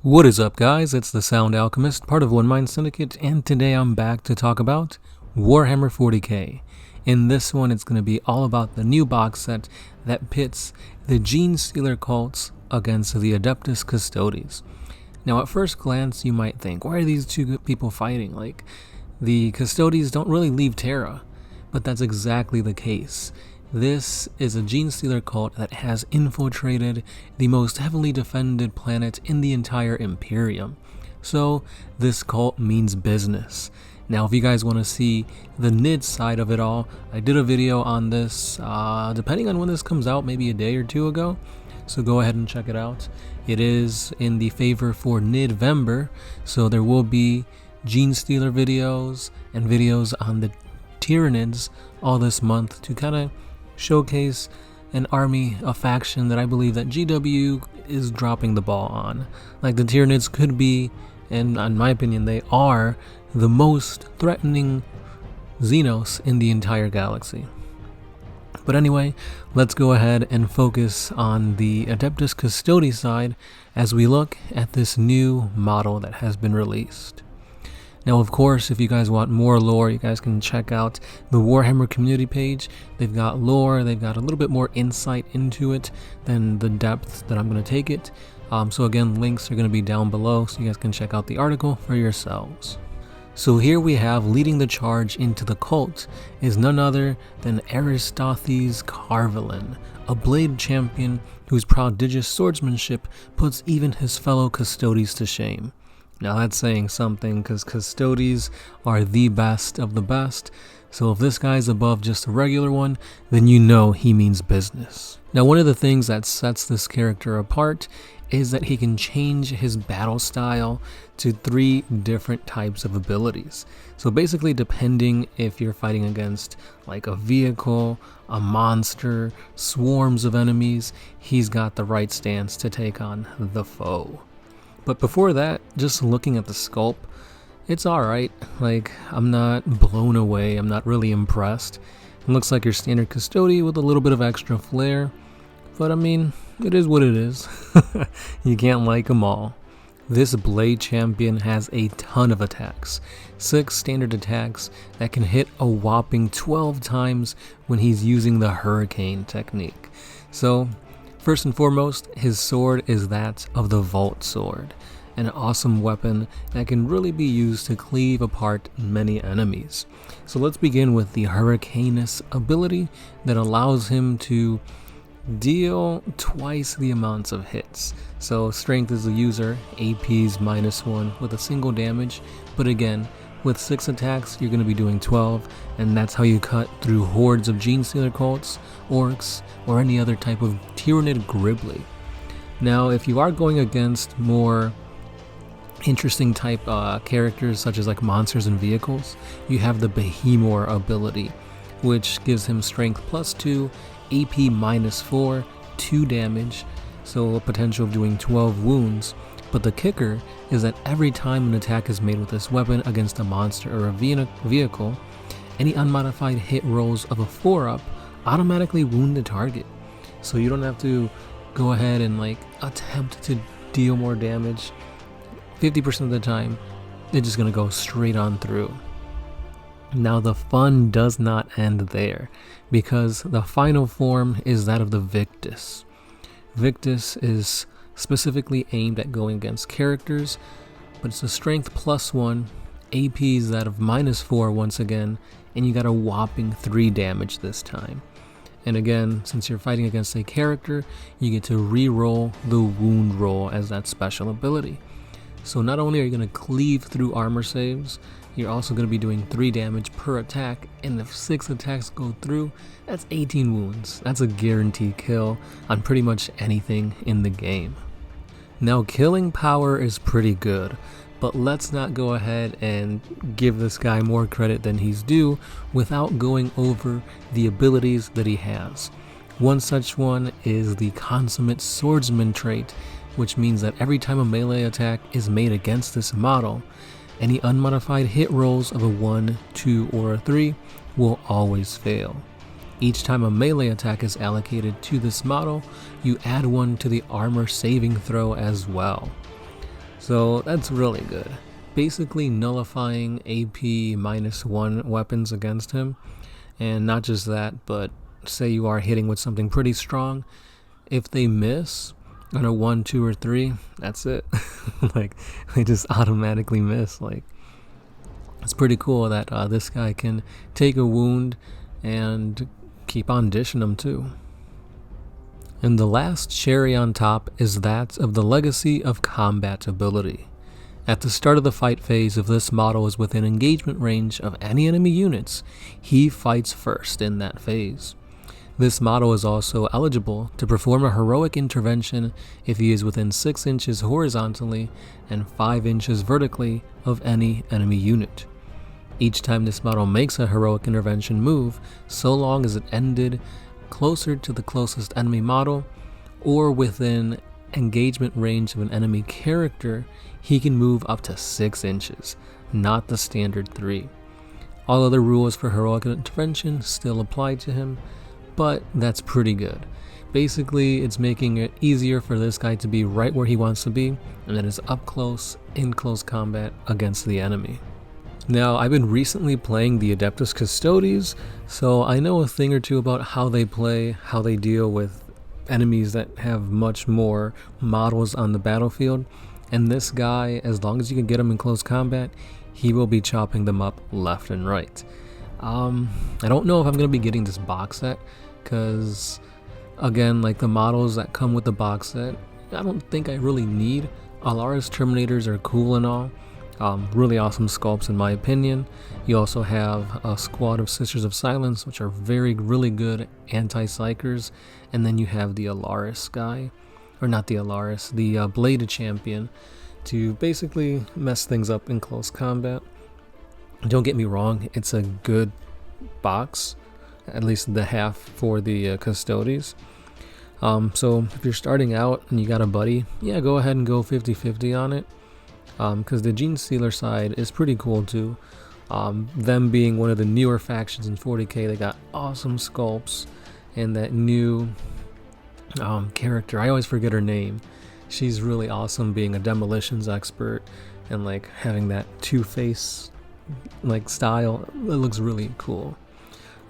What is up, guys? It's the Sound Alchemist, part of One Mind Syndicate, and today I'm back to talk about Warhammer 40K. In this one, it's going to be all about the new box set that pits the Gene Stealer cults against the Adeptus Custodes. Now, at first glance, you might think, why are these two people fighting? Like, the Custodes don't really leave Terra, but that's exactly the case. This is a Gene Stealer cult that has infiltrated the most heavily defended planet in the entire Imperium. So this cult means business. Now, if you guys want to see the NID side of it all, I did a video on this, depending on when this comes out, maybe a day or two ago. So go ahead and check it out. It is in the favor for NIDvember, so there will be Gene Stealer videos and videos on the Tyranids all this month to kind of showcase an army, a faction that I believe that GW is dropping the ball on. Like, the Tyranids could be, and in my opinion they are, the most threatening Xenos in the entire galaxy. But anyway, let's go ahead and focus on the Adeptus Custodes side as we look at this new model that has been released. Now, of course, if you guys want more lore, you guys can check out the Warhammer community page. They've got lore, they've got a little bit more insight into it than the depth that I'm going to take it. So again, links are going to be down below, so you guys can check out the article for yourselves. So here we have, leading the charge into the cult is none other than Aristothes Carvelin, a blade champion whose prodigious swordsmanship puts even his fellow Custodes to shame. Now that's saying something, because Custodes are the best of the best, so if this guy's above just a regular one, then you know he means business. Now, one of the things that sets this character apart is that he can change his battle style to 3 different types of abilities. So basically, depending if you're fighting against like a vehicle, a monster, swarms of enemies, he's got the right stance to take on the foe. But before that, just looking at the sculpt, it's alright. Like, I'm not blown away, I'm not really impressed. It looks like your standard Custode with a little bit of extra flair, but I mean, it is what it is. You can't like them all. This blade champion has a ton of attacks, 6 standard attacks that can hit a whopping 12 times when he's using the hurricane technique. So, first and foremost, his sword is that of the Vault Sword, an awesome weapon that can really be used to cleave apart many enemies. So let's begin with the Hurricanus ability that allows him to deal twice the amounts of hits. So strength is the user, AP's -1 with a single damage, but again, with 6 attacks, you're going to be doing 12, and that's how you cut through hordes of Gene Stealer cults, orcs, or any other type of Tyranid Gribbly. Now, if you are going against more interesting type characters, such as like monsters and vehicles, you have the Behemoth ability, which gives him strength +2, AP -4, 2 damage, so a potential of doing 12 wounds. But the kicker is that every time an attack is made with this weapon against a monster or a vehicle, any unmodified hit rolls of a 4-up automatically wound the target. So you don't have to go ahead and like attempt to deal more damage. 50% of the time, they're just going to go straight on through. Now, the fun does not end there, because the final form is that of the Victus. Victus is specifically aimed at going against characters, but it's a strength +1, AP is that of -4 once again, and you got a whopping 3 damage this time. And again, since you're fighting against a character, you get to re-roll the wound roll as that special ability. So not only are you going to cleave through armor saves, you're also going to be doing 3 damage per attack, and if 6 attacks go through, that's 18 wounds. That's a guaranteed kill on pretty much anything in the game. Now, killing power is pretty good, but let's not go ahead and give this guy more credit than he's due without going over the abilities that he has. One such one is the Consummate Swordsman trait, which means that every time a melee attack is made against this model, any unmodified hit rolls of a 1, 2, or a 3 will always fail. Each time a melee attack is allocated to this model, you add 1 to the armor saving throw as well. So that's really good. Basically nullifying AP -1 weapons against him. And not just that, but say you are hitting with something pretty strong. If they miss on a 1, 2, or 3, that's it. Like, they just automatically miss. Like, it's pretty cool that this guy can take a wound and keep on dishing them too. And the last cherry on top is that of the Legacy of Combat ability. At the start of the fight phase, if this model is within engagement range of any enemy units, he fights first in that phase. This model is also eligible to perform a heroic intervention if he is within 6 inches horizontally and 5 inches vertically of any enemy unit. Each time this model makes a heroic intervention move, so long as it ended closer to the closest enemy model or within engagement range of an enemy character, he can move up to 6 inches, not the standard 3. All other rules for heroic intervention still apply to him, but that's pretty good. Basically, it's making it easier for this guy to be right where he wants to be, and that is up close, in close combat against the enemy. Now, I've been recently playing the Adeptus Custodes, so I know a thing or two about how they play, how they deal with enemies that have much more models on the battlefield, and this guy, as long as you can get him in close combat, he will be chopping them up left and right. I don't know if I'm going to be getting this box set, because, again, like the models that come with the box set, I don't think I really need. Alaris Terminators are cool and all. Really awesome sculpts in my opinion. You also have a squad of Sisters of Silence, which are really good anti-psychers, and then you have the Alaris guy, or not the Alaris, the Blade Champion, to basically mess things up in close combat. Don't get me wrong, it's a good box, at least the half for the Custodes. So if you're starting out and you got a buddy, yeah, go ahead and go 50-50 on it. Because the Gene Stealer side is pretty cool too. Them being one of the newer factions in 40k, they got awesome sculpts, and that new character, I always forget her name. She's really awesome, being a demolitions expert and like having that two-face like style. It looks really cool.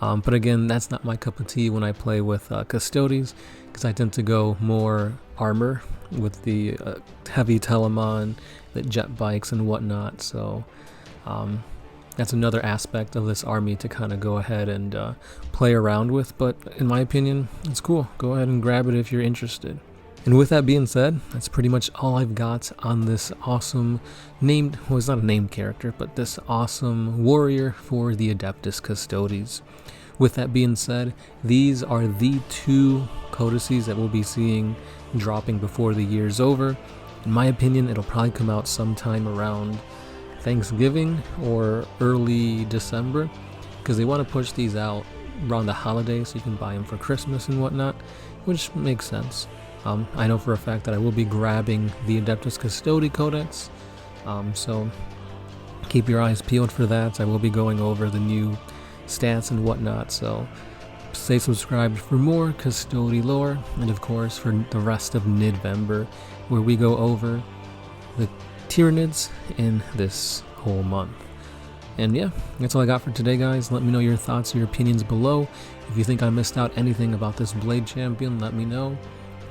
But again, that's not my cup of tea when I play with Custodes, because I tend to go more armor with the heavy Telemon, the jet bikes and whatnot. So that's another aspect of this army to kind of go ahead and play around with. But in my opinion, it's cool. Go ahead and grab it if you're interested. And with that being said, that's pretty much all I've got on this awesome named, well, it's not a named character, but this awesome warrior for the Adeptus Custodes. With that being said, these are the 2 codices that we'll be seeing dropping before the year's over. In my opinion, it'll probably come out sometime around Thanksgiving or early December, because they want to push these out around the holidays so you can buy them for Christmas and whatnot, which makes sense. I know for a fact that I will be grabbing the Adeptus Custodes Codex, so keep your eyes peeled for that. I will be going over the new stats and whatnot, so stay subscribed for more Custode lore, and of course for the rest of Nidvember, where we go over the Tyranids in this whole month. And yeah, that's all I got for today, guys. Let me know your thoughts or your opinions below. If you think I missed out anything about this Blade Champion, let me know.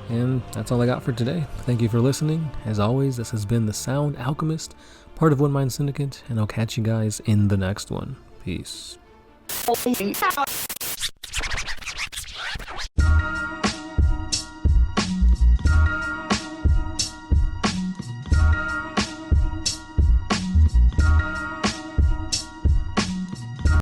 And that's all I got for today. Thank you for listening. As always, this has been the Sound Alchemist, part of One Mind Syndicate, and I'll catch you guys in the next one. Peace.